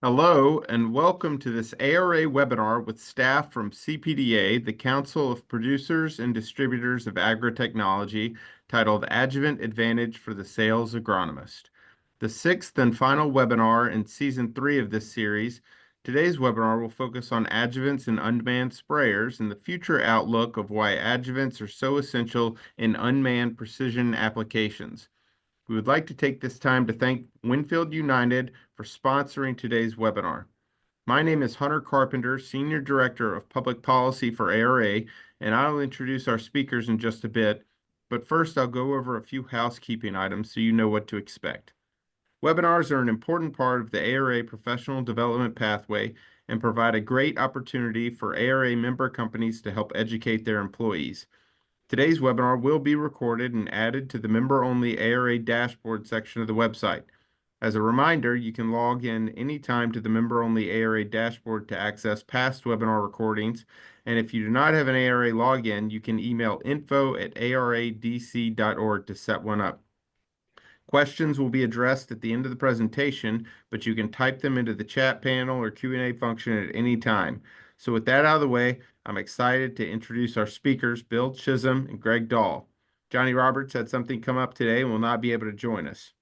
Hello, and welcome to this ARA webinar with staff from CPDA, the Council of Producers and Distributors of Agrotechnology, titled Adjuvant Advantage for the Sales Agronomist. The sixth and final webinar in Season 3 of this series. Today's webinar will focus on adjuvants and unmanned sprayers and the future outlook of why adjuvants are so essential in unmanned precision applications. We would like to take this time to thank Winfield United for sponsoring today's webinar. My name is Hunter Carpenter, Senior Director of Public Policy for ARA, and I'll introduce our speakers in just a bit, but first I'll go over a few housekeeping items so you know what to expect. Webinars are an important part of the ARA professional development pathway and provide a great opportunity for ARA member companies to help educate their employees. Today's webinar will be recorded and added to the member-only ARA dashboard section of the website. As a reminder, you can log in anytime to the member-only ARA dashboard to access past webinar recordings, and if you do not have an ARA login, you can email info@aradc.org to set one up. Questions will be addressed at the end of the presentation, but you can type them into the chat panel or Q&A function at any time. So with that out of the way, I'm excited to introduce our speakers, Bill Chisholm and Greg Dahl. Johnny Roberts had something come up today and will not be able to join us.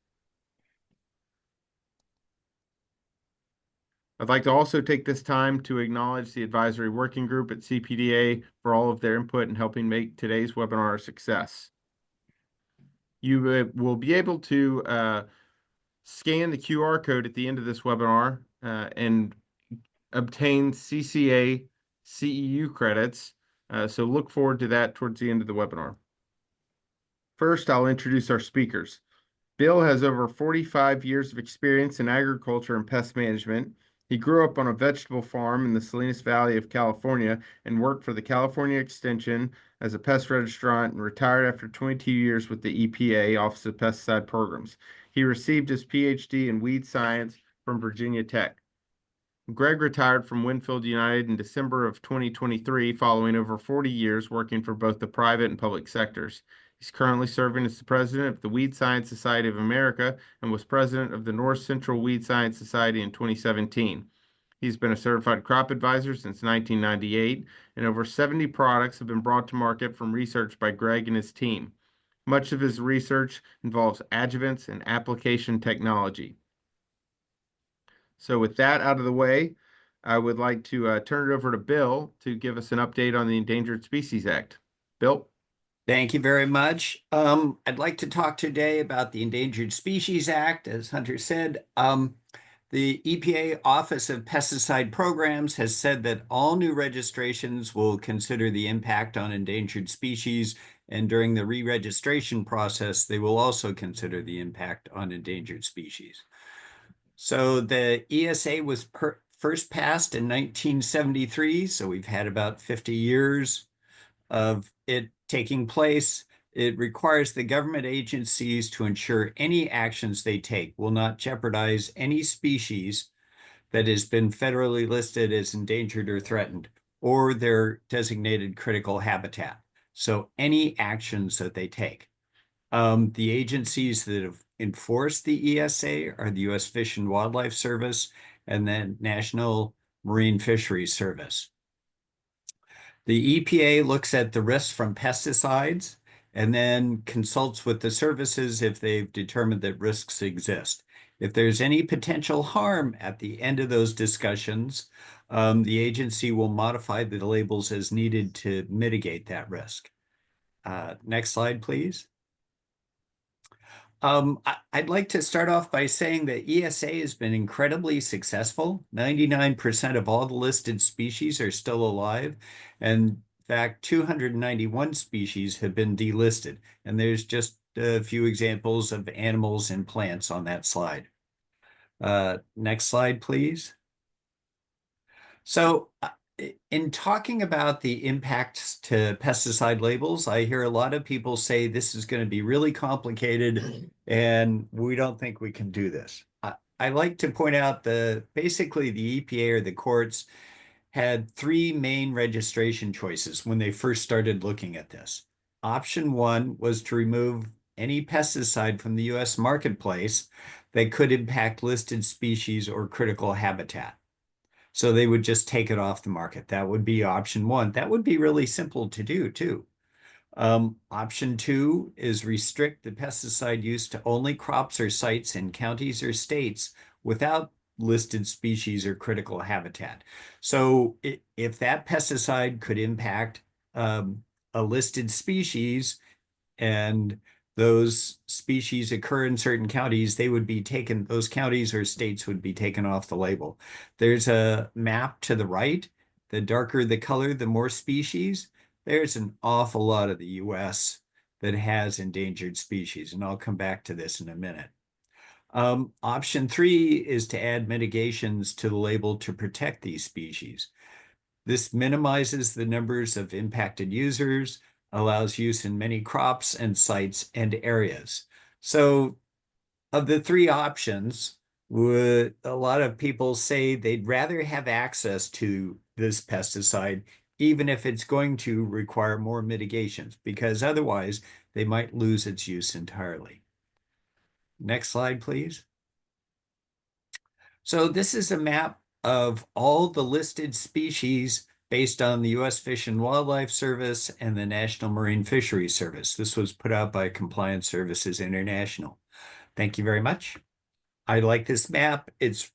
I'd like to also take this time to acknowledge the advisory working group at CPDA for all of their input in helping make today's webinar a success. You will be able to scan the QR code at the end of this webinar and obtain CCA CEU credits. So look forward to that towards the end of the webinar. First, I'll introduce our speakers. Bill has over 45 years of experience in agriculture and pest management. He grew up on a vegetable farm in the Salinas Valley of California and worked for the California Extension as a pest registrant and retired after 22 years with the EPA, Office of Pesticide Programs. He received his PhD in weed science from Virginia Tech. Greg retired from Winfield United in December of 2023, following over 40 years working for both the private and public sectors. He's currently serving as the president of the Weed Science Society of America and was president of the North Central Weed Science Society in 2017. He's been a certified crop advisor since 1998, and over 70 products have been brought to market from research by Greg and his team. Much of his research involves adjuvants and application technology. So with that out of the way, I would like to turn it over to Bill to give us an update on the Endangered Species Act. Bill? Thank you very much. I'd like to talk today about the Endangered Species Act. As Hunter said, the EPA Office of Pesticide Programs has said that all new registrations will consider the impact on endangered species, and during the re-registration process, they will also consider the impact on endangered species. So the ESA was first passed in 1973, so we've had about 50 years of it taking place. It requires the government agencies to ensure any actions they take will not jeopardize any species that has been federally listed as endangered or threatened, or their designated critical habitat. So any actions that they take. The agencies that have enforced the ESA are the U.S. Fish and Wildlife Service and the National Marine Fisheries Service. The EPA looks at the risks from pesticides and then consults with the services if they've determined that risks exist. If there's any potential harm at the end of those discussions, the agency will modify the labels as needed to mitigate that risk. Next slide, please. I'd like to start off by saying that ESA has been incredibly successful. 99% of all the listed species are still alive. And in fact, 291 species have been delisted. And there's just a few examples of animals and plants on that slide. Next slide, please. So in talking about the impacts to pesticide labels, I hear a lot of people say this is going to be really complicated and we don't think we can do this. I like to point out basically the EPA or the courts had three main registration choices when they first started looking at this. Option one was to remove any pesticide from the U.S. marketplace that could impact listed species or critical habitat. So they would just take it off the market. That would be option one. That would be really simple to do too. Option two is restrict the pesticide use to only crops or sites in counties or states without listed species or critical habitat. So if that pesticide could impact a listed species and those species occur in certain counties, they would be taken, those counties or states would be taken off the label. There's a map to the right. The darker the color, the more species. There's an awful lot of the US that has endangered species, and I'll come back to this in a minute. Option three is to add mitigations to the label to protect these species. This minimizes the numbers of impacted users, allows use in many crops and sites and areas. So of the three options, a lot of people say they'd rather have access to this pesticide, even if it's going to require more mitigations, because otherwise they might lose its use entirely. Next slide, please. So this is a map of all the listed species based on the U.S. Fish and Wildlife Service and the National Marine Fisheries Service. This was put out by Compliance Services International. Thank you very much. I like this map. It's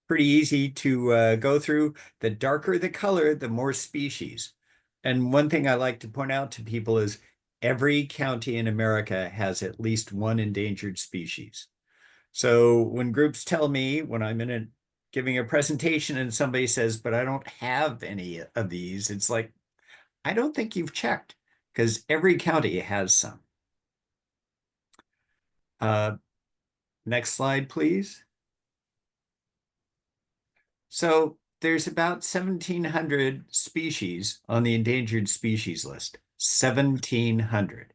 pretty easy to go through. The darker the color, the more species. And one thing I like to point out to people is every county in America has at least one endangered species. So when groups tell me when I'm giving a presentation and somebody says, but I don't have any of these, it's like, I don't think you've checked because every county has some. Next slide, please. So there's about 1,700 species on the endangered species list. 1,700.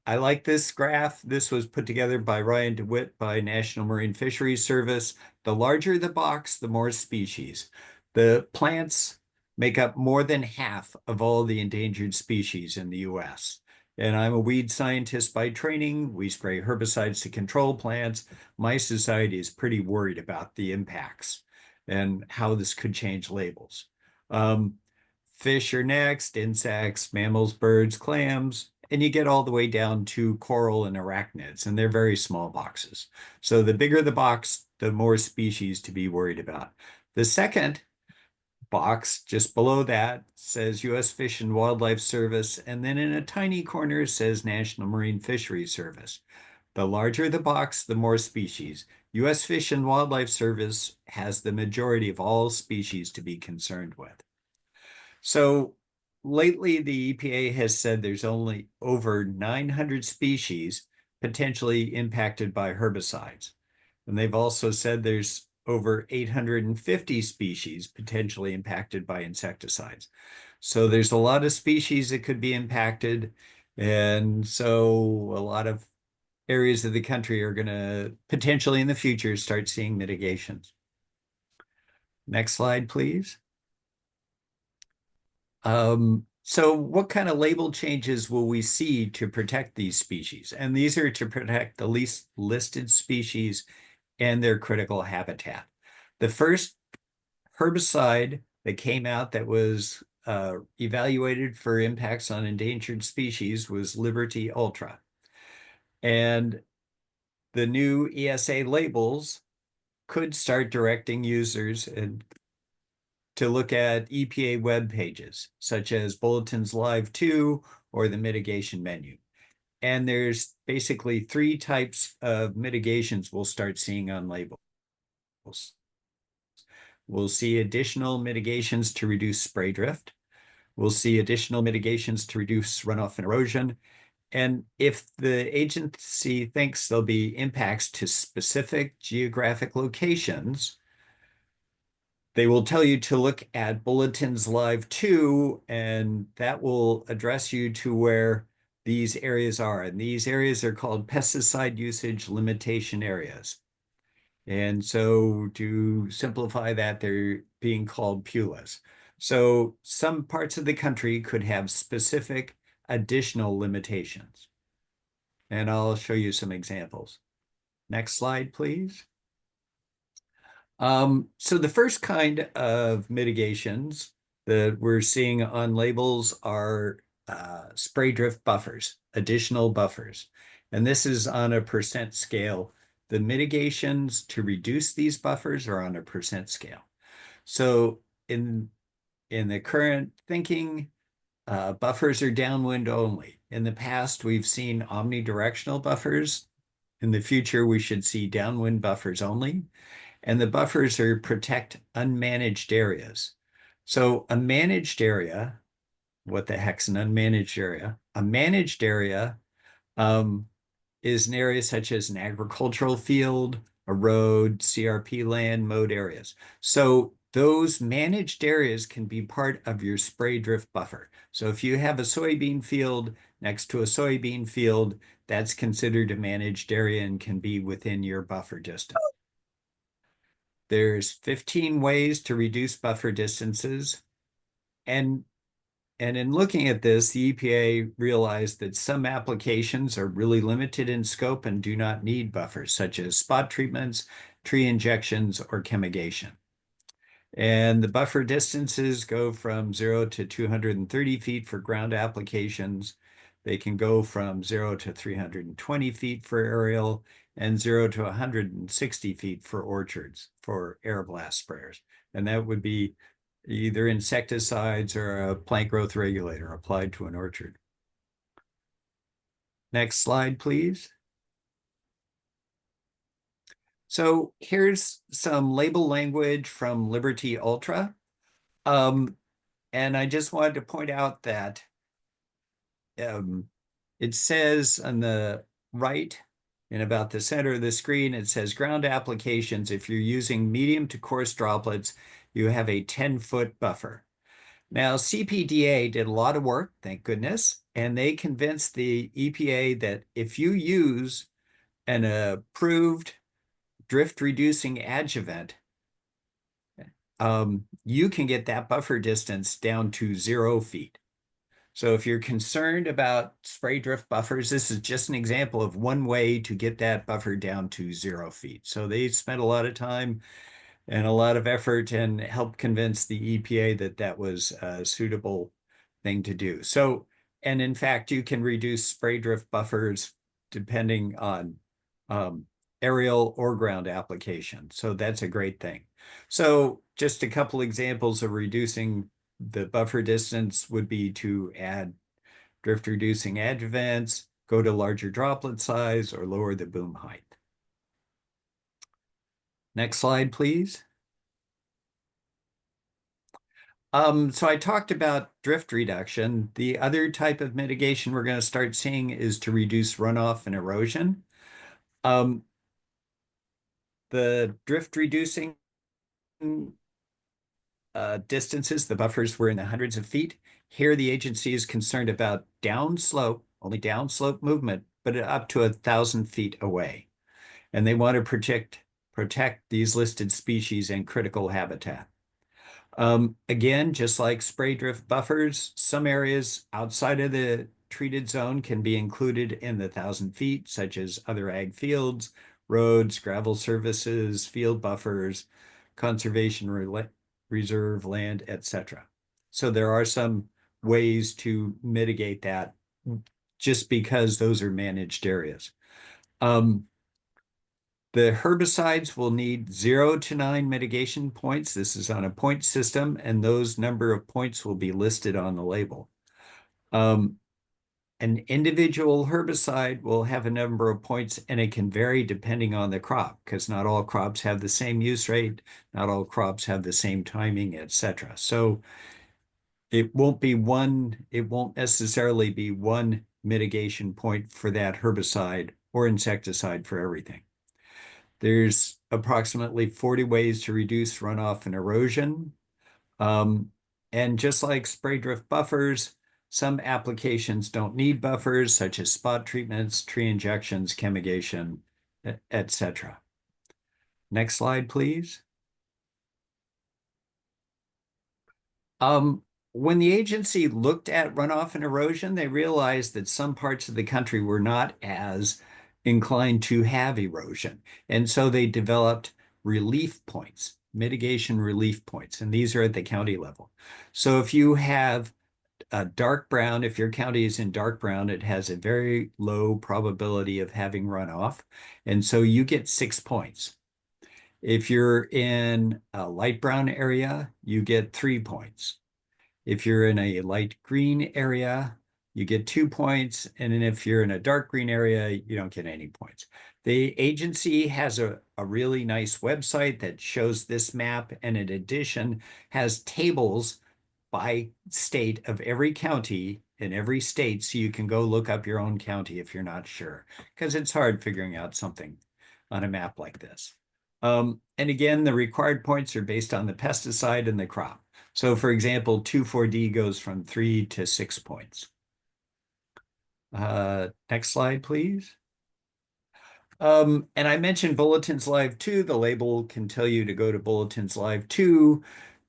I like this graph. This was put together by Ryan DeWitt by National Marine Fisheries Service. The larger the box, the more species. The plants make up more than half of all the endangered species in the US. And I'm a weed scientist by training. We spray herbicides to control plants. My society is pretty worried about the impacts and how this could change labels. Fish are next, insects, mammals, birds, clams, and you get all the way down to coral and arachnids, and they're very small boxes. So the bigger the box, the more species to be worried about. The second box just below that says U.S. Fish and Wildlife Service, and then in a tiny corner says National Marine Fisheries Service. The larger the box, the more species. U.S. Fish and Wildlife Service has the majority of all species to be concerned with. So lately, the EPA has said there's only over 900 species potentially impacted by herbicides. And they've also said there's over 850 species potentially impacted by insecticides. So there's a lot of species that could be impacted. And so a lot of areas of the country are going to potentially in the future start seeing mitigations. Next slide, please. So what kind of label changes will we see to protect these species? And these are to protect the least listed species and their critical habitat. The first herbicide that came out that was evaluated for impacts on endangered species was Liberty Ultra. And the new ESA labels could start directing users to look at EPA web pages, such as Bulletins Live 2 or the mitigation menu. And there's basically three types of mitigations we'll start seeing on labels. We'll see additional mitigations to reduce spray drift. We'll see additional mitigations to reduce runoff and erosion. And if the agency thinks there'll be impacts to specific geographic locations, they will tell you to look at Bulletins Live 2, and that will address you to where these areas are. And these areas are called pesticide usage limitation areas. And so to simplify that, they're being called PULAs. So some parts of the country could have specific additional limitations. And I'll show you some examples. Next slide, please. So the first kind of mitigations that we're seeing on labels are spray drift buffers, additional buffers. And this is on a percent scale. The mitigations to reduce these buffers are on a percent scale. So in the current thinking, buffers are downwind only. In the past, we've seen omnidirectional buffers. In the future, we should see downwind buffers only. And the buffers are protect unmanaged areas. So a managed area, what the heck's an unmanaged area? A managed area is an area such as an agricultural field, a road, CRP land, mowed areas. So those managed areas can be part of your spray drift buffer. So if you have a soybean field next to a soybean field, that's considered a managed area and can be within your buffer distance. There's 15 ways to reduce buffer distances. And in looking at this, the EPA realized that some applications are really limited in scope and do not need buffers, such as spot treatments, tree injections, or chemigation. And the buffer distances go from 0 to 230 feet for ground applications. They can go from 0 to 320 feet for aerial and 0 to 160 feet for orchards for air blast sprayers. And that would be either insecticides or a plant growth regulator applied to an orchard. Next slide, please. So here's some label language from Liberty Ultra. And I just wanted to point out that it says on the right, in about the center of the screen, it says ground applications. If you're using medium to coarse droplets, you have a 10-foot buffer. Now, CPDA did a lot of work, thank goodness, and they convinced the EPA that if you use an approved drift reducing adjuvant, you can get that buffer distance down to 0 feet. So if you're concerned about spray drift buffers, this is just an example of one way to get that buffer down to 0 feet. So they spent a lot of time and a lot of effort and helped convince the EPA that that was a suitable thing to do. So, and in fact, you can reduce spray drift buffers depending on aerial or ground application. So that's a great thing. So just a couple examples of reducing the buffer distance would be to add drift reducing adjuvants, go to larger droplet size, or lower the boom height. Next slide, please. So I talked about drift reduction. The other type of mitigation we're going to start seeing is to reduce runoff and erosion. The drift reducing distances, the buffers were in the hundreds of feet. Here, the agency is concerned about downslope, only downslope movement, but up to 1,000 feet away. And they want to protect these listed species and critical habitat. Again, just like spray drift buffers, some areas outside of the treated zone can be included in the 1,000 feet, such as other ag fields, roads, gravel surfaces, field buffers, conservation reserve land, etc. So there are some ways to mitigate that just because those are managed areas. The herbicides will need 0 to 9 mitigation points. This is on a point system, and those number of points will be listed on the label. An individual herbicide will have a number of points, and it can vary depending on the crop, because not all crops have the same use rate, not all crops have the same timing, etc. So it won't necessarily be one mitigation point for that herbicide or insecticide for everything. There's approximately 40 ways to reduce runoff and erosion. And just like spray drift buffers, some applications don't need buffers, such as spot treatments, tree injections, chemigation, etc. Next slide, please. When the agency looked at runoff and erosion, they realized that some parts of the country were not as inclined to have erosion. And so they developed relief points, mitigation relief points, and these are at the county level. So if you have a dark brown, if your county is in dark brown, it has a very low probability of having runoff. And so you get 6 points. If you're in a light brown area, you get 3 points. If you're in a light green area, you get 2 points. And then if you're in a dark green area, you don't get any points. The agency has a really nice website that shows this map, and in addition has tables by state of every county in every state, so you can go look up your own county if you're not sure, because it's hard figuring out something on a map like this. And again, the required points are based on the pesticide and the crop. So for example, 2,4-D goes from 3 to 6 points. Next slide, please. And I mentioned Bulletins Live 2. The label can tell you to go to Bulletins Live 2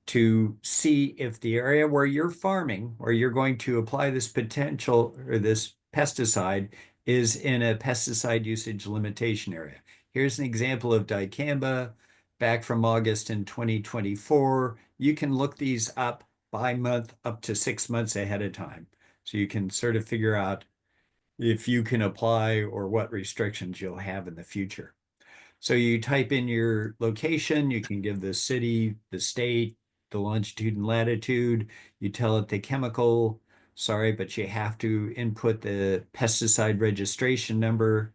to see if the area where you're farming, where you're going to apply this potential or this pesticide, is in a pesticide usage limitation area. Here's an example of dicamba back from August in 2024. You can look these up by month up to 6 months ahead of time. So you can sort of figure out if you can apply or what restrictions you'll have in the future. So you type in your location, you can give the city, the state, the longitude and latitude. You tell it the chemical, sorry, but you have to input the pesticide registration number.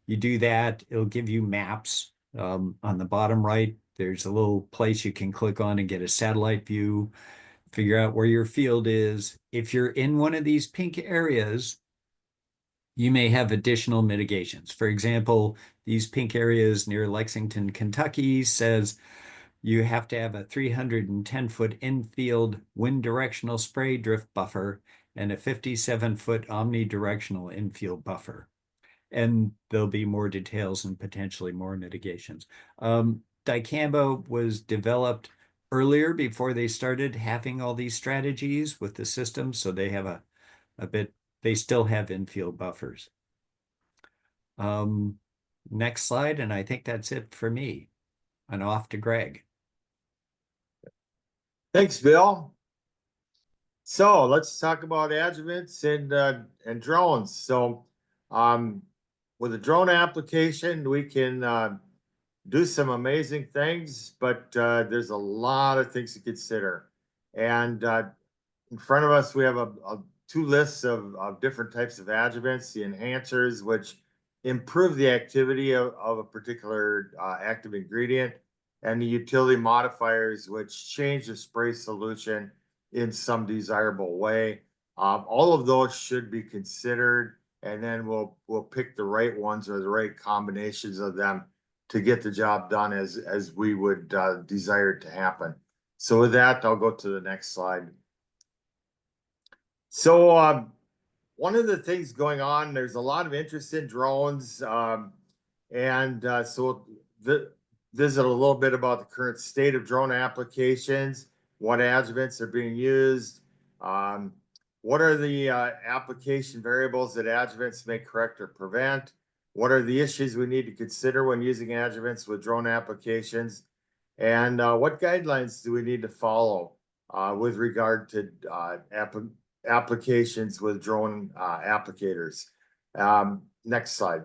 You do that, it'll give you maps. On the bottom right, there's a little place you can click on and get a satellite view, figure out where your field is. If you're in one of these pink areas, you may have additional mitigations. For example, these pink areas near Lexington, Kentucky says you have to have a 310-foot infield wind directional spray drift buffer and a 57-foot omnidirectional infield buffer. And there'll be more details and potentially more mitigations. Dicamba was developed earlier before they started having all these strategies with the system, so they have a bit, they still have infield buffers. Next slide, and I think that's it for me. And off to Greg. Thanks, Bill. So let's talk about adjuvants and drones. So with a drone application, we can do some amazing things, but there's a lot of things to consider. And in front of us, we have two lists of different types of adjuvants: the enhancers, which improve the activity of a particular active ingredient, and the utility modifiers, which change the spray solution in some desirable way. All of those should be considered, and then we'll pick the right ones or the right combinations of them to get the job done as we would desire it to happen. So with that, I'll go to the next slide. So one of the things going on, there's a lot of interest in drones, so visit a little bit about the current state of drone applications, what adjuvants are being used, what are the application variables that adjuvants may correct or prevent, what are the issues we need to consider when using adjuvants with drone applications, and what guidelines do we need to follow with regard to applications with drone applicators. Next slide.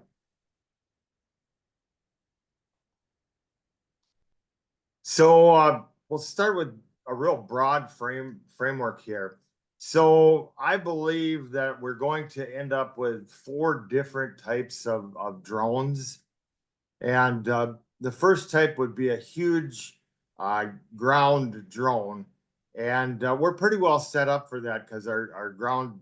So we'll start with a real broad framework here. So I believe that we're going to end up with 4 different types of drones. And the first type would be a huge ground drone. And we're pretty well set up for that because our ground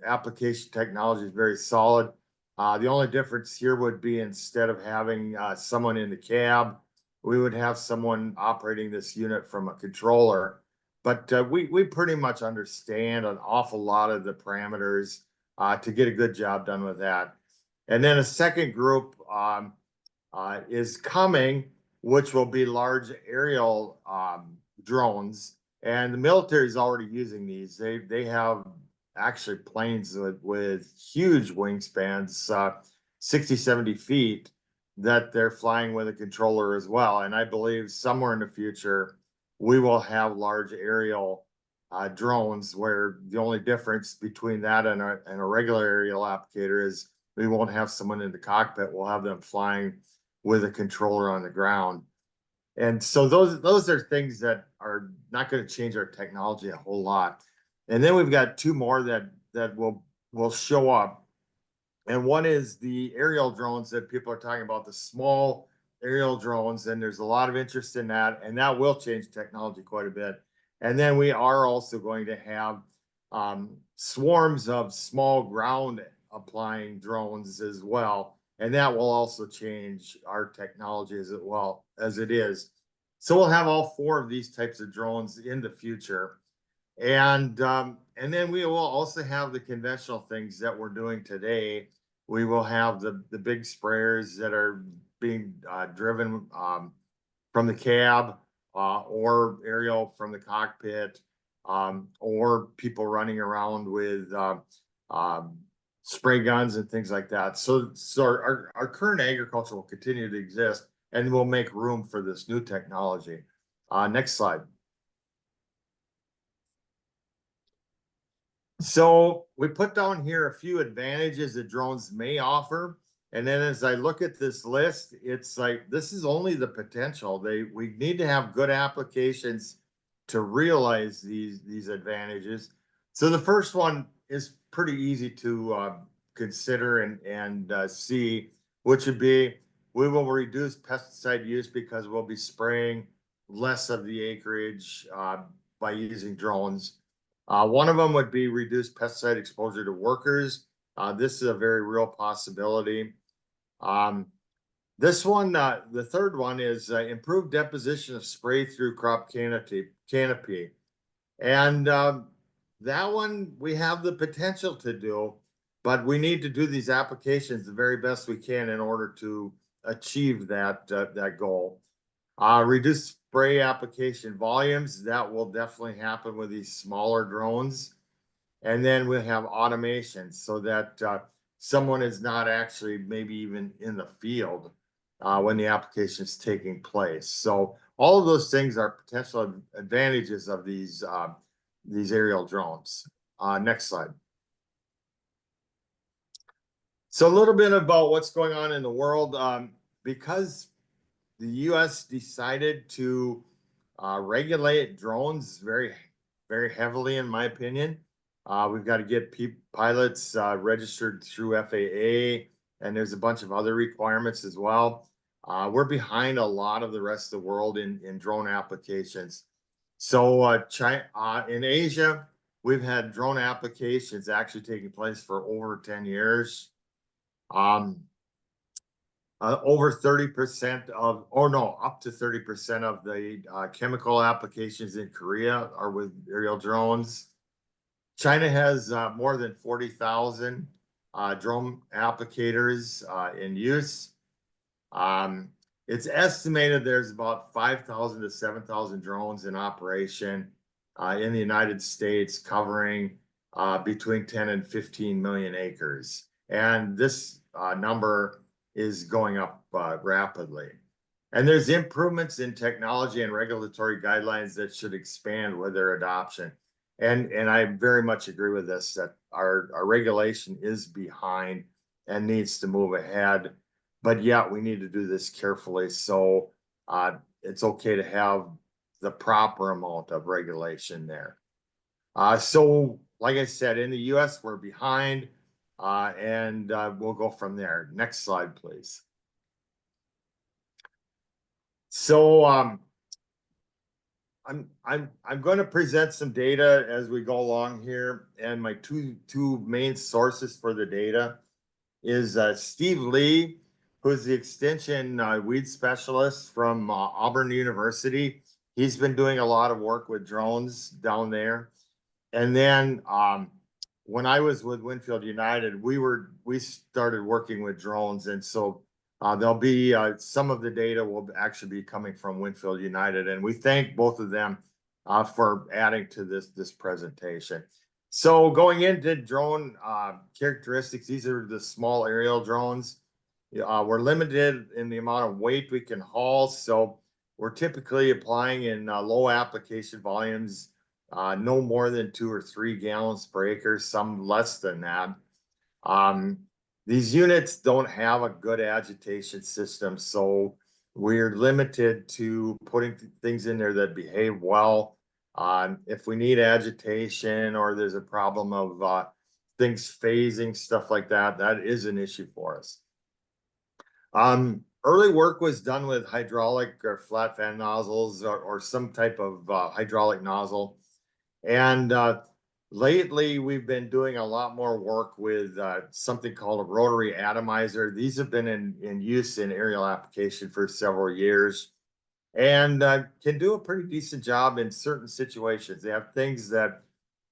application technology is very solid. The only difference here would be, instead of having someone in the cab, we would have someone operating this unit from a controller. But we pretty much understand an awful lot of the parameters to get a good job done with that. And then a second group is coming, which will be large aerial drones. And the military is already using these. They have actually planes with huge wingspans. 60, 70 feet that they're flying with a controller as well. And I believe somewhere in the future, we will have large aerial drones where the only difference between that and a regular aerial applicator is we won't have someone in the cockpit. We'll have them flying with a controller on the ground. And so those are things that are not going to change our technology a whole lot. And then we've got two more that will show up. And one is the aerial drones that people are talking about, the small aerial drones, and there's a lot of interest in that, and that will change technology quite a bit. And then we are also going to have swarms of small ground applying drones as well, and that will also change our technology as well as it is. So we'll have all four of these types of drones in the future. And then we will also have the conventional things that we're doing today. We will have the big sprayers that are being driven from the cab or aerial from the cockpit, or people running around with spray guns and things like that. So our current agriculture will continue to exist, and we'll make room for this new technology. Next slide. So we put down here a few advantages that drones may offer. And then as I look at this list, it's like, this is only the potential. We need to have good applications to realize these advantages. So the first one is pretty easy to consider and see, which would be, we will reduce pesticide use because we'll be spraying less of the acreage by using drones. One of them would be reduced pesticide exposure to workers. This is a very real possibility. This one, the third one is improved deposition of spray through crop canopy. And that one we have the potential to do, but we need to do these applications the very best we can in order to achieve that goal. Reduce spray application volumes, that will definitely happen with these smaller drones. And then we'll have automation so that someone is not actually maybe even in the field when the application is taking place. So all of those things are potential advantages of these aerial drones. Next slide. So a little bit about what's going on in the world. Because the US decided to regulate drones very, very heavily, in my opinion. We've got to get pilots registered through FAA, and there's a bunch of other requirements as well. We're behind a lot of the rest of the world in drone applications. So in Asia, we've had drone applications actually taking place for over 10 years. Over 30% of, or no, up to 30% of the chemical applications in Korea are with aerial drones. China has more than 40,000 drone applicators in use. It's estimated there's about 5,000 to 7,000 drones in operation in the United States, covering between 10 and 15 million acres. And this number is going up rapidly. And there's improvements in technology and regulatory guidelines that should expand with their adoption. And I very much agree with this, that our regulation is behind and needs to move ahead. But yeah, we need to do this carefully. So it's okay to have the proper amount of regulation there. So like I said, in the US, we're behind. And we'll go from there. Next slide, please. So I'm going to present some data as we go along here, and my two main sources for the data is Steve Lee, who's the extension weed specialist from Auburn University. He's been doing a lot of work with drones down there, and then when I was with Winfield United, we started working with drones, and so there'll be some of the data will actually be coming from Winfield United, and we thank both of them for adding to this presentation. So going into drone characteristics, these are the small aerial drones. We're limited in the amount of weight we can haul, so we're typically applying in low application volumes, no more than 2 or 3 gallons per acre, some less than that. These units don't have a good agitation system, so we're limited to putting things in there that behave well. If we need agitation or there's a problem of things phasing, stuff like that, that is an issue for us. Early work was done with hydraulic or flat fan nozzles or some type of hydraulic nozzle. And lately we've been doing a lot more work with something called a rotary atomizer. These have been in use in aerial application for several years and can do a pretty decent job in certain situations. They have things that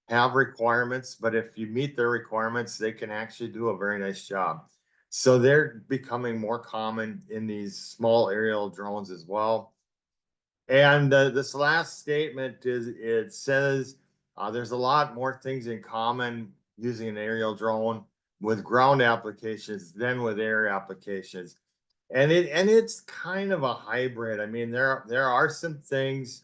have requirements, but if you meet their requirements, they can actually do a very nice job. So they're becoming more common in these small aerial drones as well. And this last statement is, it says there's a lot more things in common using an aerial drone with ground applications than with air applications. And it's kind of a hybrid. I mean, there are some things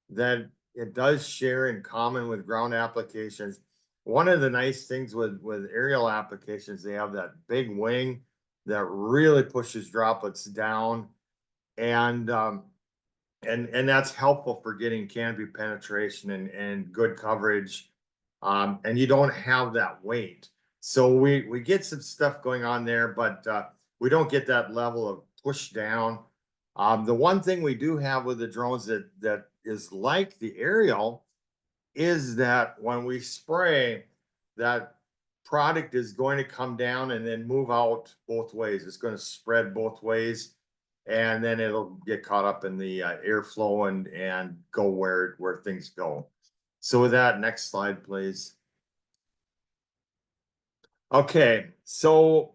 that it does share in common with ground applications. One of the nice things with aerial applications, they have that big wing that really pushes droplets down, and that's helpful for getting canopy penetration and good coverage. And you don't have that weight, so we get some stuff going on there, but we don't get that level of push down. The one thing we do have with the drones that is like the aerial is that when we spray, that product is going to come down and then move out both ways. It's going to spread both ways, and then it'll get caught up in the airflow and go where things go. So with that, next slide, please. Okay, so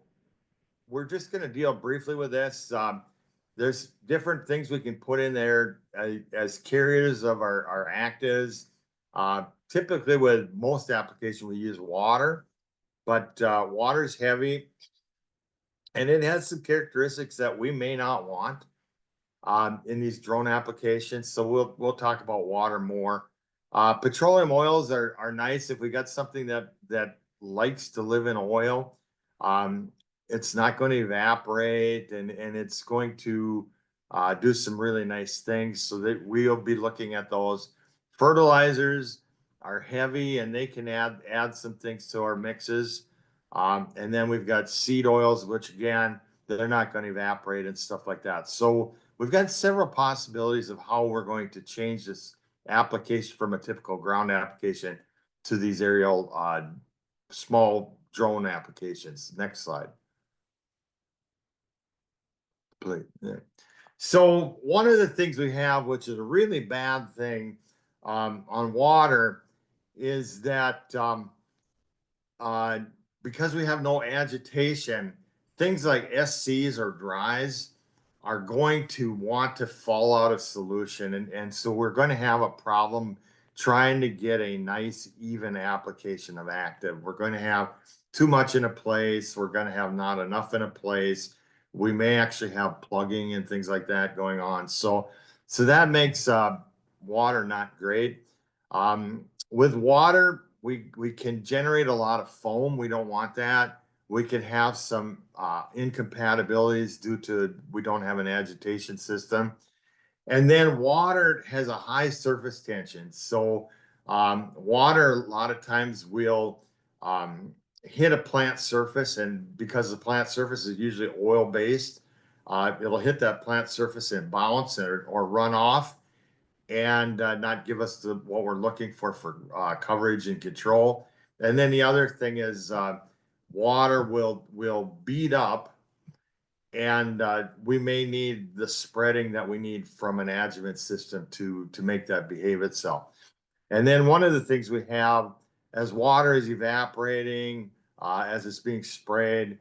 we're just going to deal briefly with this. There's different things we can put in there as carriers of our actives. Typically with most applications, we use water, but water is heavy and it has some characteristics that we may not want in these drone applications. So we'll talk about water more. Petroleum oils are nice if we got something that likes to live in oil. It's not going to evaporate, and it's going to do some really nice things. So that we'll be looking at those. Fertilizers are heavy, and they can add some things to our mixes. And then we've got seed oils, which again, they're not going to evaporate and stuff like that. So we've got several possibilities of how we're going to change this application from a typical ground application to these aerial small drone applications. Next slide. Please. Yeah. So one of the things we have, which is a really bad thing on water, is that because we have no agitation, things like SCs or dries are going to want to fall out of solution. And so we're going to have a problem trying to get a nice, even application of active. We're going to have too much in a place. We're going to have not enough in a place. We may actually have plugging and things like that going on. So that makes water not great. With water, we can generate a lot of foam. We don't want that. We can have some incompatibilities due to we don't have an agitation system. And then water has a high surface tension. So water a lot of times will hit a plant surface, and because the plant surface is usually oil-based, it'll hit that plant surface and bounce or run off and not give us what we're looking for coverage and control. And then the other thing is water will beat up, and we may need the spreading that we need from an adjuvant system to make that behave itself. And then one of the things we have, as water is evaporating, as it's being sprayed,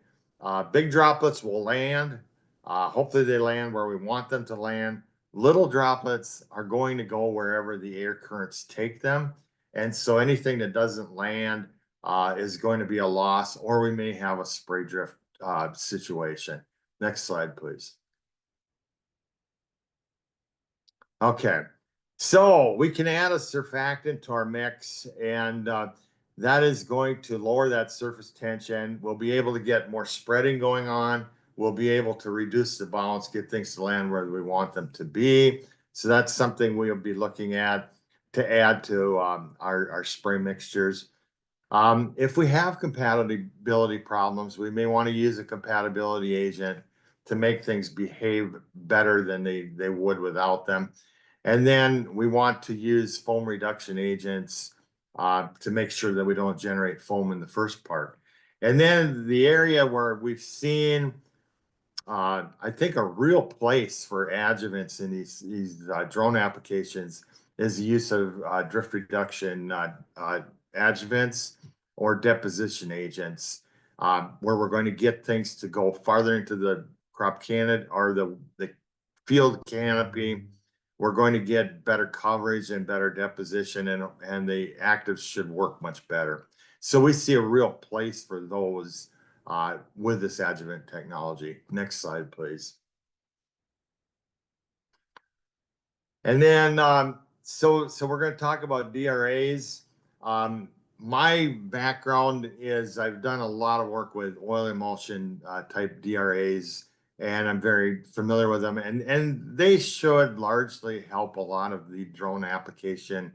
big droplets will land. Hopefully they land where we want them to land. Little droplets are going to go wherever the air currents take them. And so anything that doesn't land is going to be a loss, or we may have a spray drift situation. Next slide, please. Okay, so we can add a surfactant to our mix, and that is going to lower that surface tension. We'll be able to get more spreading going on. We'll be able to reduce the bounce, get things to land where we want them to be. So that's something we'll be looking at to add to our spray mixtures. If we have compatibility problems, we may want to use a compatibility agent to make things behave better than they would without them. And then we want to use foam reduction agents to make sure that we don't generate foam in the first part. And then the area where we've seen, I think, a real place for adjuvants in these drone applications is the use of drift reduction adjuvants or deposition agents, where we're going to get things to go farther into the crop canopy or the field canopy. We're going to get better coverage and better deposition, and the actives should work much better. So we see a real place for those with this adjuvant technology. Next slide, please. And then, so we're going to talk about DRAs. My background is I've done a lot of work with oil emulsion type DRAs, and I'm very familiar with them. And they should largely help a lot of the drone application,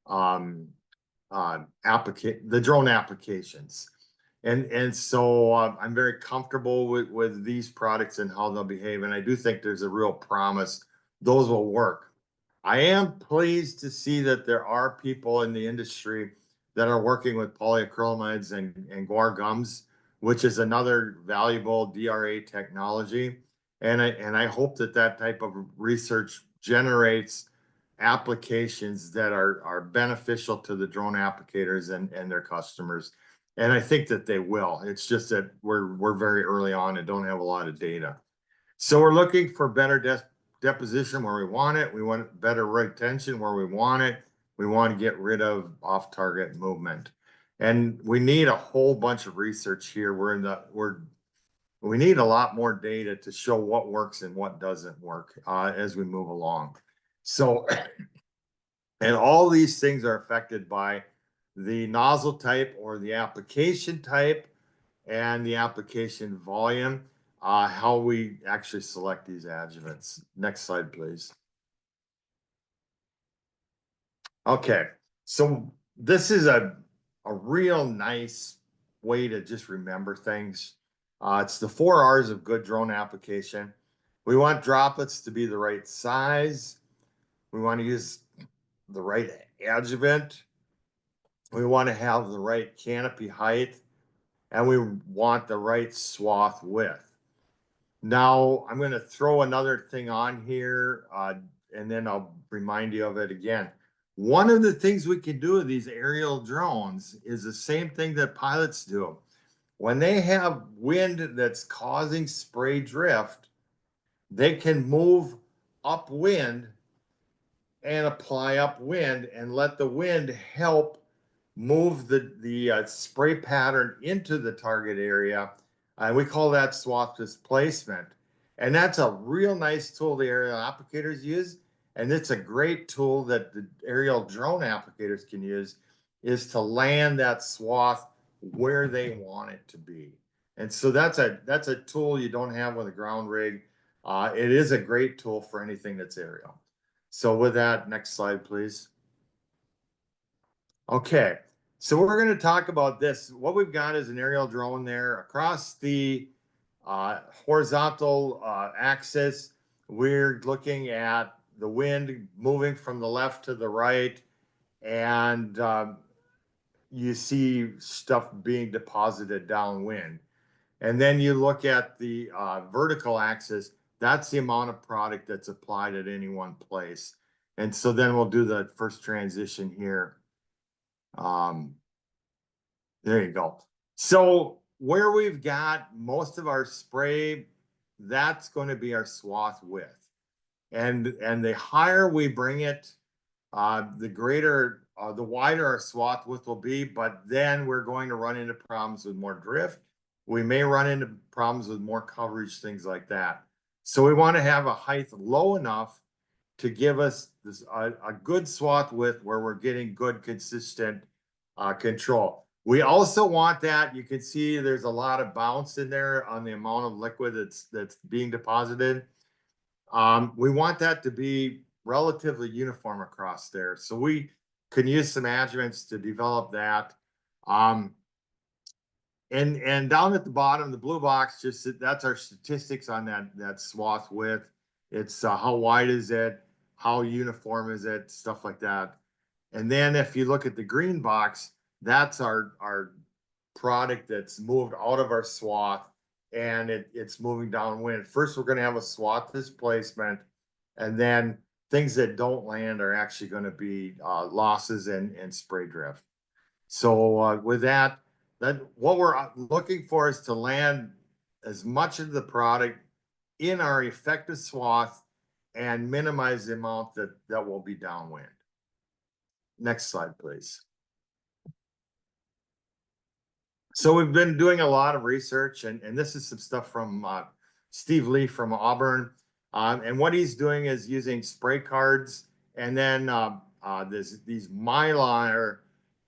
the drone applications. And so I'm very comfortable with these products and how they'll behave. And I do think there's a real promise those will work. I am pleased to see that there are people in the industry that are working with polyacrylamides and guar gums, which is another valuable DRA technology. And I hope that type of research generates applications that are beneficial to the drone applicators and their customers. And I think that they will. It's just that we're very early on and don't have a lot of data. So we're looking for better deposition where we want it. We want better retention where we want it. We want to get rid of off-target movement. And we need a whole bunch of research here. We need a lot more data to show what works and what doesn't work as we move along. So, and all these things are affected by the nozzle type or the application type and the application volume, how we actually select these adjuvants. Next slide, please. Okay, so this is a real nice way to just remember things. It's the 4 R's of good drone application. We want droplets to be the right size. We want to use the right adjuvant. We want to have the right canopy height, and we want the right swath width. Now, I'm going to throw another thing on here, and then I'll remind you of it again. One of the things we can do with these aerial drones is the same thing that pilots do. When they have wind that's causing spray drift, they can move upwind and apply upwind and let the wind help move the spray pattern into the target area. And we call that swath displacement. And that's a real nice tool the aerial applicators use. And it's a great tool that the aerial drone applicators can use, is to land that swath where they want it to be. And so that's a tool you don't have with a ground rig. It is a great tool for anything that's aerial. So with that, next slide, please. Okay, so we're going to talk about this. What we've got is an aerial drone there across the horizontal axis. We're looking at the wind moving from the left to the right, and you see stuff being deposited downwind. And then you look at the vertical axis. That's the amount of product that's applied at any one place. And so then we'll do the first transition here. There you go. So where we've got most of our spray, that's going to be our swath width. And the higher we bring it, the wider our swath width will be, but then we're going to run into problems with more drift, We may run into problems with more coverage, things like that. So we want to have a height low enough to give us this a good swath width where we're getting good consistent control. We also want that, you can see there's a lot of bounce in there on the amount of liquid that's being deposited. We want that to be relatively uniform across there. So we can use some adjuvants to develop that. And down at the bottom, the blue box, that's our statistics on that swath width. It's how wide is it, how uniform is it, stuff like that. And then if you look at the green box, that's our product that's moved out of our swath and it's moving downwind. First, we're going to have a swath displacement, and then things that don't land are actually going to be losses and spray drift. So with that what we're looking for is to land as much of the product in our effective swath and minimize the amount that will be downwind. Next slide, please. So we've been doing a lot of research, and this is some stuff from Steve Lee from Auburn. And what he's doing is using spray cards, and then these Mylar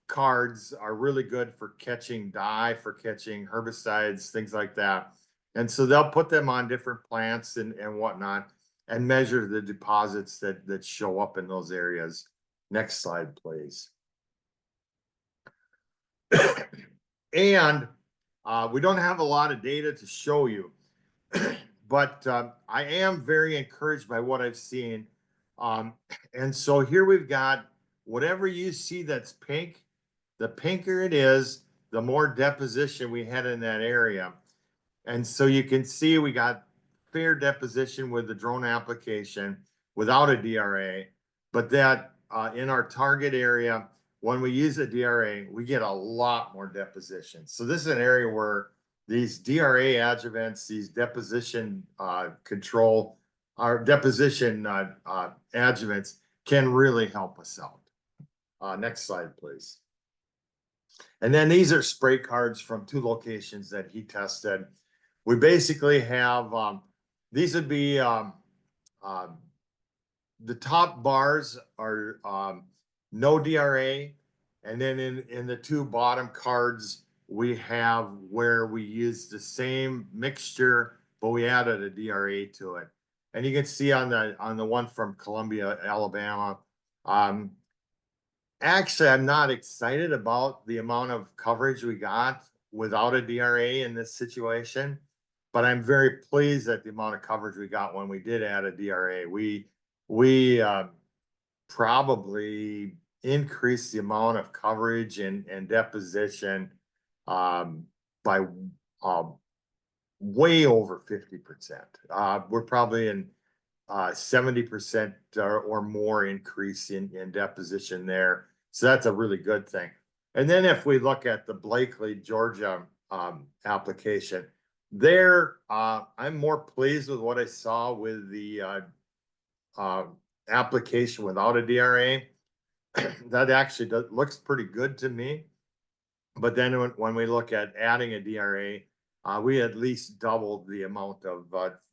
cards are really good for catching dye, for catching herbicides, things like that. And so they'll put them on different plants and whatnot and measure the deposits that show up in those areas. Next slide, please. And we don't have a lot of data to show you, but I am very encouraged by what I've seen. And so here we've got whatever you see that's pink, the pinker it is, the more deposition we had in that area. And so you can see we got fair deposition with the drone application without a DRA, but that in our target area, when we use a DRA, we get a lot more deposition. So this is an area where these DRA adjuvants, these deposition control, our deposition adjuvants can really help us out. Next slide, please. And then these are spray cards from 2 locations that he tested. We basically have, these would be, the top bars are no DRA. And then in the 2 bottom cards, we have where we use the same mixture, but we added a DRA to it. And you can see on the one from Columbia, Alabama, actually, I'm not excited about the amount of coverage we got without a DRA in this situation, but I'm very pleased at the amount of coverage we got when we did add a DRA. We probably increased the amount of coverage and deposition by way over 50%. We're probably in 70% or more increase in deposition there. So that's a really good thing. And then if we look at the Blakely, Georgia application, there I'm more pleased with what I saw with the application without a DRA. That actually looks pretty good to me. But then when we look at adding a DRA, we at least doubled the amount of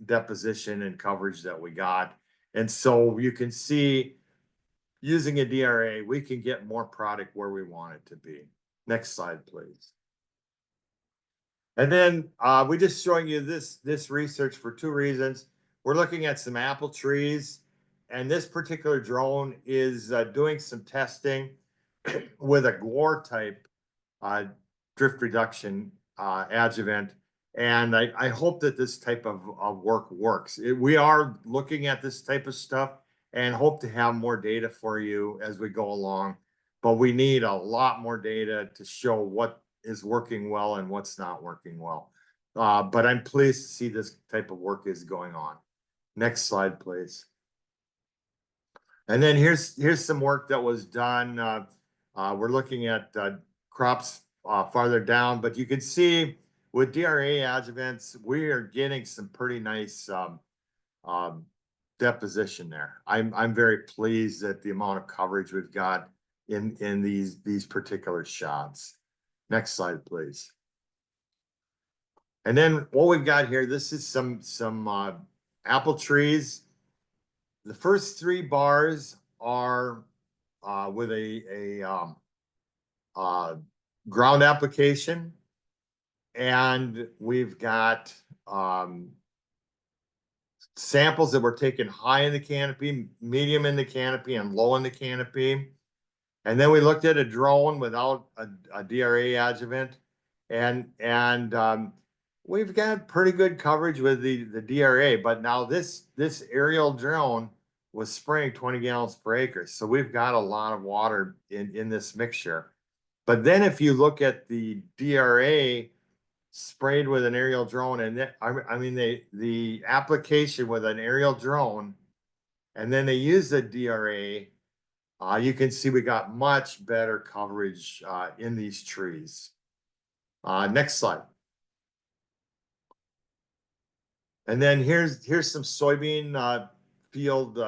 deposition and coverage that we got. And so you can see using a DRA, we can get more product where we want it to be. Next slide, please. And then we just showing you this research for 2 reasons. We're looking at some apple trees, and this particular drone is doing some testing with a GWAR type drift reduction adjuvant. And I hope that this type of work works. We are looking at this type of stuff and hope to have more data for you as we go along. But we need a lot more data to show what is working well and what's not working well. But I'm pleased to see this type of work is going on. Next slide, please. And then here's some work that was done. We're looking at crops farther down, but you can see with DRA adjuvants, we are getting some pretty nice deposition there. I'm very pleased at the amount of coverage we've got in these particular shots. Next slide, please. And then what we've got here, this is some apple trees. The first 3 bars are with a ground application, and we've got samples that were taken high in the canopy, medium in the canopy, and low in the canopy. And then we looked at a drone without a DRA adjuvant, and we've got pretty good coverage with the DRA. But now this aerial drone was spraying 20 gallons per acre, so we've got a lot of water in this mixture. But then if you look at the DRA sprayed with an aerial drone, and I mean the application with an aerial drone, and then they use the DRA. You can see we got much better coverage in these trees. Next slide. And then here's some soybean field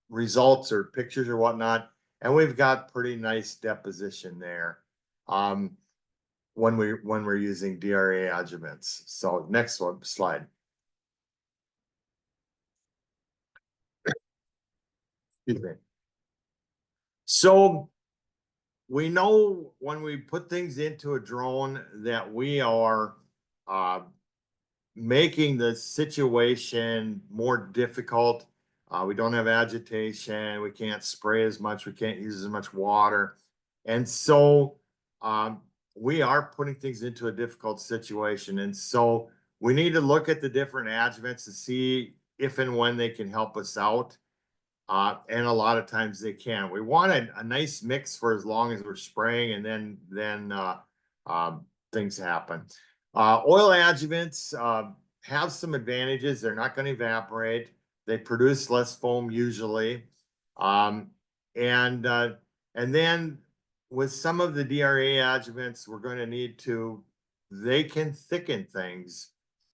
results or pictures or whatnot, and we've got pretty nice deposition there when we're using DRA adjuvants. So next one slide. Excuse me. So we know when we put things into a drone that we are making the situation more difficult. We don't have agitation. We can't spray as much. We can't use as much water. And so we are putting things into a difficult situation. And so we need to look at the different adjuvants to see if and when they can help us out. And a lot of times they can. We want a nice mix for as long as we're spraying, and then things happen. Oil adjuvants have some advantages. They're not going to evaporate. They produce less foam usually. And then with some of the DRA adjuvants, we're going to need to, they can thicken things.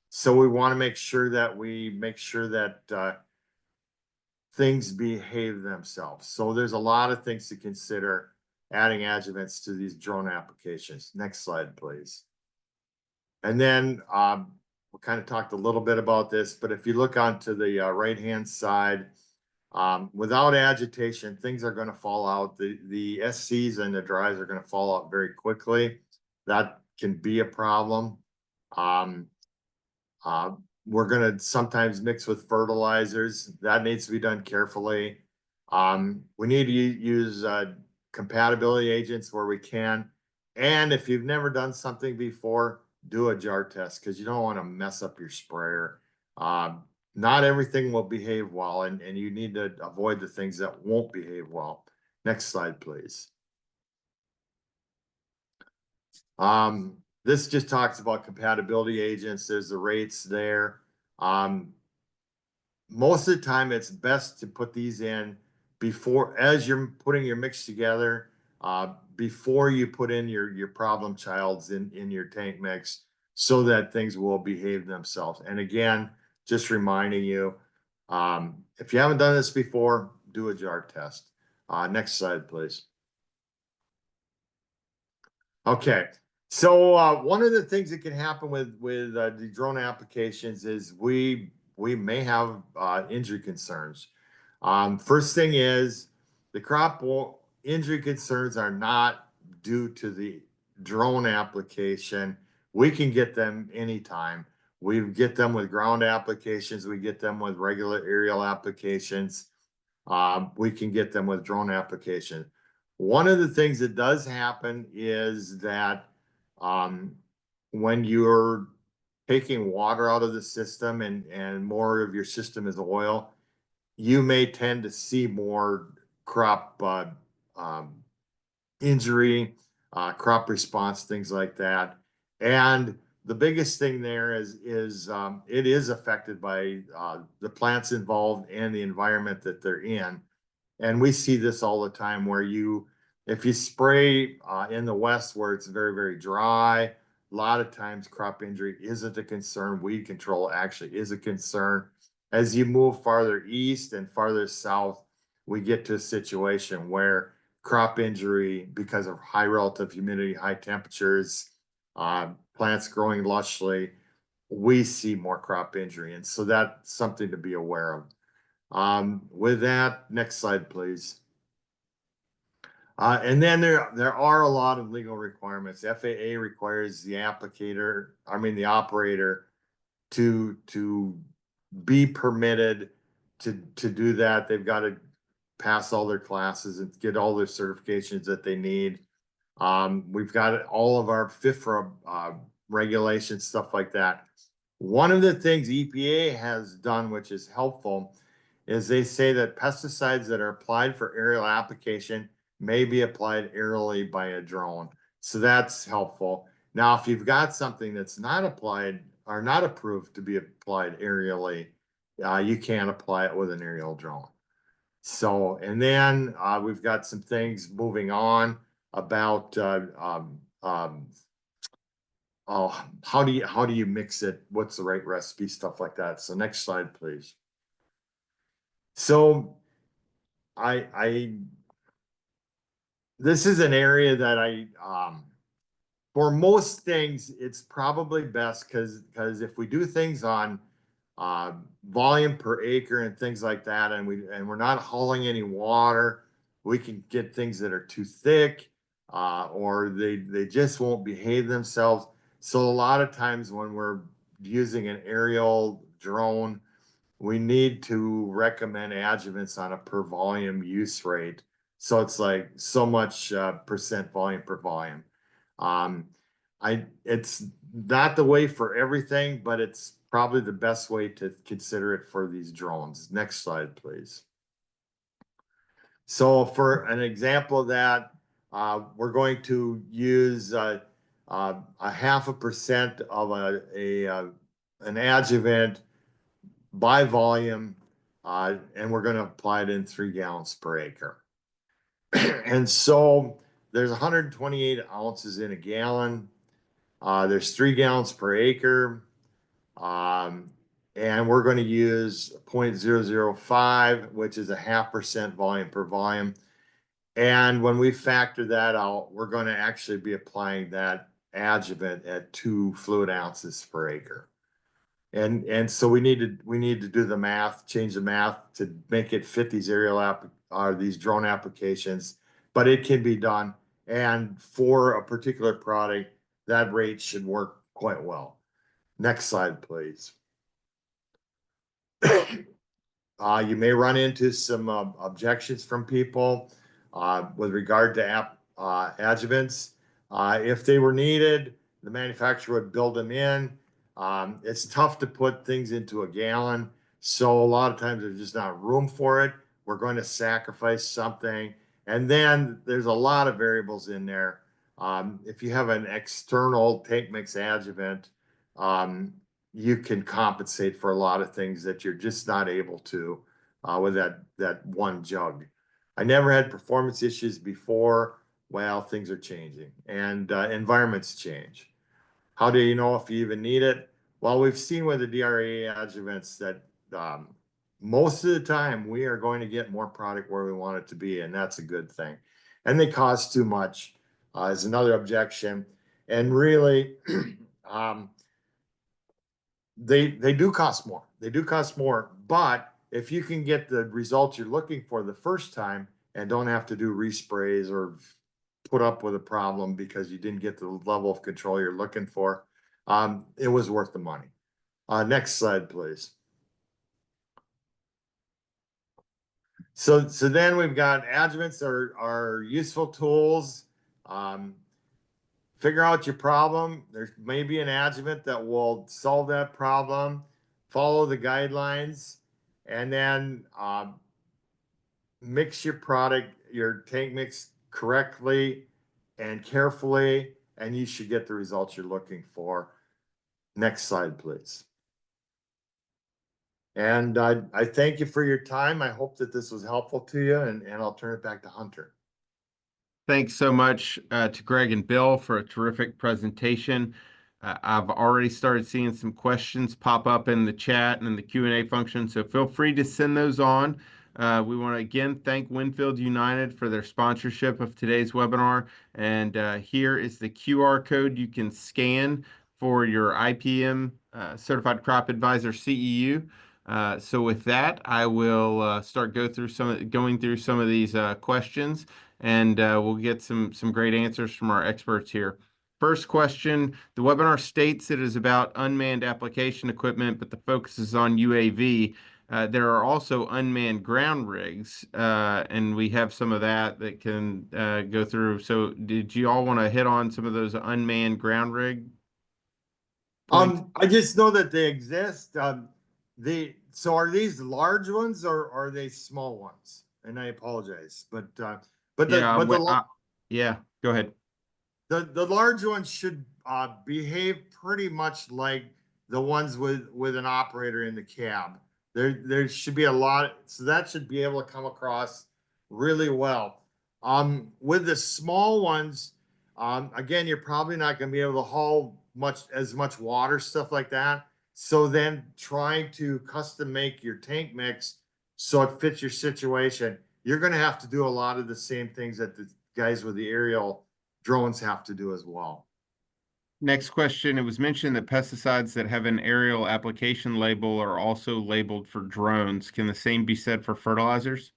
So we want to make sure that things behave themselves. So there's a lot of things to consider adding adjuvants to these drone applications. Next slide, please. And then we kind of talked a little bit about this, but if you look onto the right-hand side, without agitation, things are going to fall out. The SCs and the dries are going to fall out very quickly. That can be a problem. We're going to sometimes mix with fertilizers. That needs to be done carefully. We need to use compatibility agents where we can. And if you've never done something before, do a jar test, because you don't want to mess up your sprayer. Not everything will behave well, and you need to avoid the things that won't behave well. Next slide, please. This just talks about compatibility agents. There's the rates there. Most of the time, it's best to put these in before, as you're putting your mix together, before you put in your problem childs in your tank mix, so that things will behave themselves. And again, just reminding you, if you haven't done this before, do a jar test. Next slide, please. Okay. So one of the things that can happen with the drone applications is we may have injury concerns. First thing is the crop injury concerns are not due to the drone application. We can get them anytime. We get them with ground applications. We get them with regular aerial applications. We can get them with drone application. One of the things that does happen is that when you're taking water out of the system and more of your system is oil, you may tend to see more crop injury, crop response, things like that. And the biggest thing there is it is affected by the plants involved and the environment that they're in. And we see this all the time where if you spray in the West where it's very, very dry, a lot of times crop injury isn't a concern. Weed control actually is a concern. As you move farther east and farther south, we get to a situation where crop injury, because of high relative humidity, high temperatures, plants growing lushly, we see more crop injury. And so that's something to be aware of. With that, next slide, please. And then there are a lot of legal requirements. FAA requires the the operator to be permitted to do that. They've got to pass all their classes and get all their certifications that they need. We've got all of our FIFRA regulations, stuff like that. One of the things EPA has done, which is helpful, is they say that pesticides that are applied for aerial application may be applied aerially by a drone. So that's helpful. Now, if you've got something that's not applied or not approved to be applied aerially, you can't apply it with an aerial drone. So, and then we've got some things moving on about how do you mix it? What's the right recipe? Stuff like that. So next slide, please. So this is an area that for most things, it's probably best because if we do things on volume per acre and things like that, and we're not hauling any water, we can get things that are too thick, or they just won't behave themselves. So a lot of times when we're using an aerial drone, we need to recommend adjuvants on a per volume use rate. So it's like so much percent volume per volume. It's not the way for everything, but it's probably the best way to consider it for these drones. Next slide, please. So for an example of that, we're going to use a 0.5% of an adjuvant by volume, and we're going to apply it in 3 gallons per acre. And so there's 128 ounces in a gallon. There's 3 gallons per acre. And we're going to use 0.005, which is a 0.5% volume per volume. And when we factor that out, we're going to actually be applying that adjuvant at 2 fluid ounces per acre. And so we need to do the math, change the math to make it fit these these drone applications, but it can be done. And for a particular product, that rate should work quite well. Next slide, please. You may run into some objections from people with regard to adjuvants. If they were needed, the manufacturer would build them in. It's tough to put things into a gallon, so a lot of times there's just not room for it. We're going to sacrifice something, and then there's a lot of variables in there. If you have an external tank mix adjuvant, you can compensate for a lot of things that you're just not able to with that one jug. I never had performance issues before. Well, things are changing and environments change. How do you know if you even need it? Well, we've seen with the DRA adjuvants that most of the time we are going to get more product where we want it to be, and that's a good thing. And they cost too much is another objection. And really, they do cost more. They do cost more, but if you can get the results you're looking for the first time and don't have to do resprays or put up with a problem because you didn't get the level of control you're looking for, it was worth the money. Next slide, please. So then we've got adjuvants are useful tools. Figure out your problem. There may be an adjuvant that will solve that problem. Follow the guidelines, and then mix your product, your tank mix correctly and carefully, and you should get the results you're looking for. Next slide, please. And I thank you for your time. I hope that this was helpful to you, and I'll turn it back to Hunter. Thanks so much to Greg and Bill for a terrific presentation. I've already started seeing some questions pop up in the chat and in the Q&A function, so feel free to send those on. We want to again thank Winfield United for their sponsorship of today's webinar. And here is the QR code you can scan for your IPM Certified Crop Advisor CEU. So with that, I will start going through some of these questions, and we'll get some great answers from our experts here. First question, the webinar states it is about unmanned application equipment, but the focus is on UAV. There are also unmanned ground rigs, and we have some of that can go through. So did you all want to hit on some of those unmanned ground rig points? I just know that they exist. So are these large ones or are they small ones? And I apologize, but Yeah, yeah, go ahead. the large ones should behave pretty much like the ones with an operator in the cab. There should be a lot, so that should be able to come across really well. With the small ones, again, you're probably not going to be able to haul as much water, stuff like that. So then trying to custom make your tank mix so it fits your situation, you're going to have to do a lot of the same things that the guys with the aerial drones have to do as well. Next question. It was mentioned that pesticides that have an aerial application label are also labeled for drones. Can the same be said for fertilizers?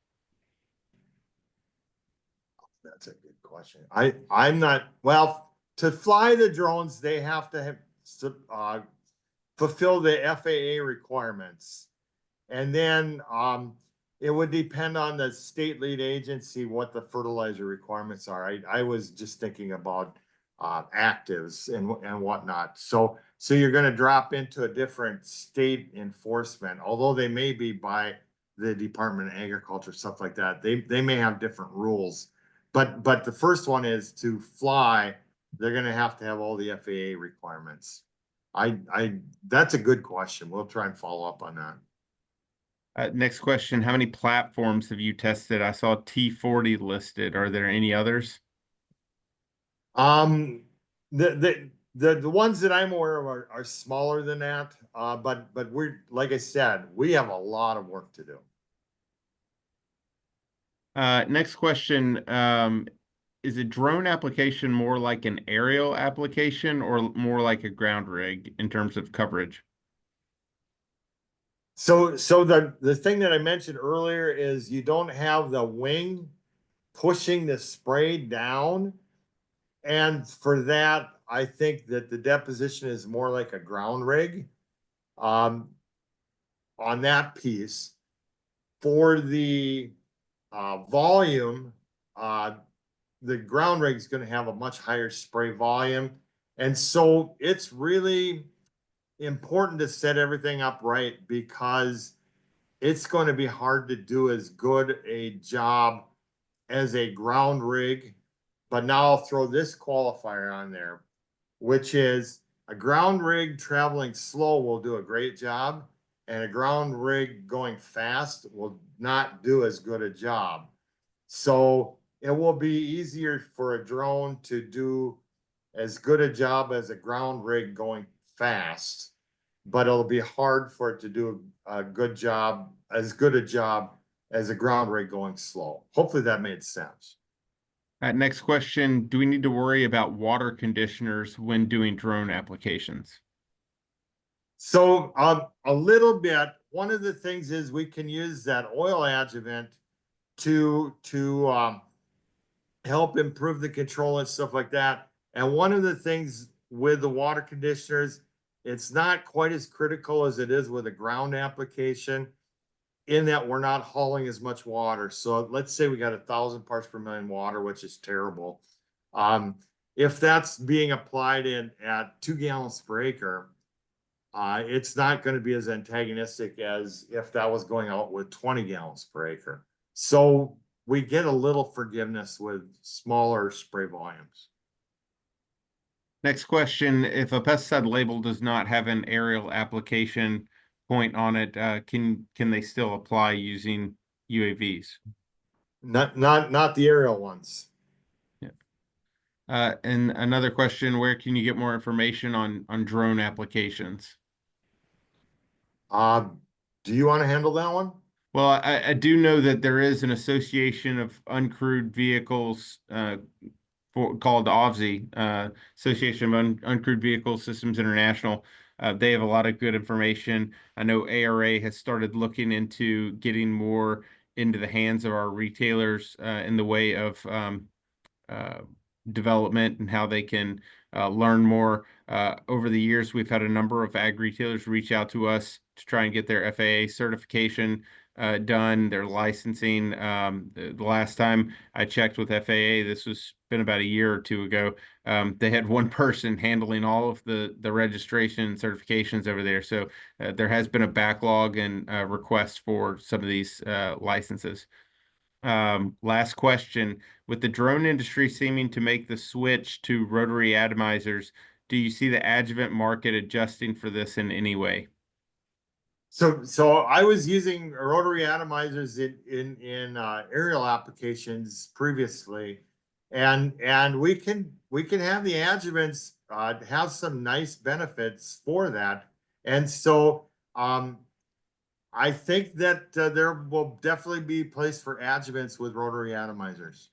That's a good question. I'm not, well, to fly the drones, they have to have fulfill the FAA requirements. And then it would depend on the state lead agency what the fertilizer requirements are. I was just thinking about actives and whatnot. So you're going to drop into a different state enforcement, although they may be by the Department of Agriculture, stuff like that. They may have different rules. But the first one is to fly, they're going to have all the FAA requirements. That's a good question. We'll try and follow up on that. Next question. How many platforms have you tested? I saw T40 listed. Are there any others? The ones that I'm aware of are smaller than that. But we're, like I said, we have a lot of work to do. Next question. Is a drone application more like an aerial application or more like a ground rig in terms of coverage? So the thing that I mentioned earlier is you don't have the wing pushing the spray down. And for that, I think that the deposition is more like a ground rig on that piece. For the volume, the ground rig is going to have a much higher spray volume. And so it's really important to set everything up right because it's going to be hard to do as good a job as a ground rig. But now I'll throw this qualifier on there, which is a ground rig traveling slow will do a great job, and a ground rig going fast will not do as good a job. So it will be easier for a drone to do as good a job as a ground rig going fast, but it'll be hard for it to do a good job, as good a job as a ground rig going slow. Hopefully that made sense. Next question. Do we need to worry about water conditioners when doing drone applications? So a little bit. One of the things is we can use that oil adjuvant to help improve the control and stuff like that. And one of the things with the water conditioners, it's not quite as critical as it is with a ground application in that we're not hauling as much water. So let's say we got 1,000 parts per million water, which is terrible. If that's being applied at 2 gallons per acre, it's not going to be as antagonistic as if that was going out with 20 gallons per acre. So we get a little forgiveness with smaller spray volumes. Next question. If a pesticide label does not have an aerial application point on it, can they still apply using UAVs? Not the aerial ones. Yeah. And another question, where can you get more information on drone applications? Do you want to handle that one? Well, I do know that there is an association of uncrewed vehicles called OVSI, Association of Uncrewed Vehicle Systems International. They have a lot of good information. I know ARA has started looking into getting more into the hands of our retailers in the way of uh, development and how they can learn more. Over the years, we've had a number of ag retailers reach out to us to try and get their FAA certification done, their licensing. The last time I checked with FAA, this was been about a year or two ago. They had one person handling all of the registration and certifications over there. So there has been a backlog and request for some of these licenses. Last question. With the drone industry seeming to make the switch to rotary atomizers, do you see the adjuvant market adjusting for this in any way? So I was using rotary atomizers in aerial applications previously, and we can have the adjuvants have some nice benefits for that, and so I think that there will definitely be a place for adjuvants with rotary atomizers.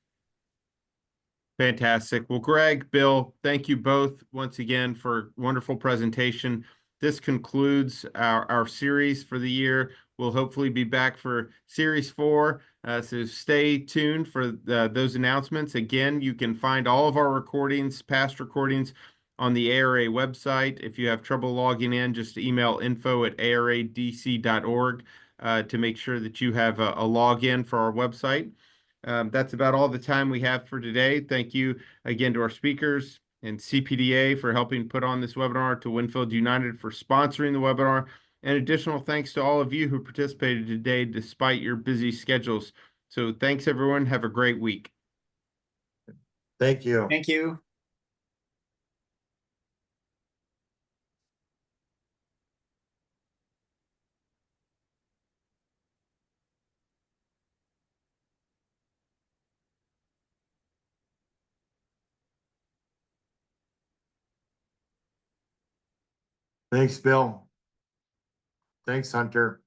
Fantastic. Well, Greg, Bill, thank you both once again for wonderful presentation. This concludes our series for the year. We'll hopefully be back for series 4. So stay tuned for those announcements. Again, you can find all of our recordings, past recordings, on the ARA website. If you have trouble logging in, just email info@aradc.org to make sure that you have a login for our website. That's about all the time we have for today. Thank you again to our speakers and CPDA for helping put on this webinar, to Winfield United for sponsoring the webinar, and additional thanks to all of you who participated today despite your busy schedules. So thanks, everyone. Have a great week. Thank you. Thank you. Thanks, Bill. Thanks, Hunter.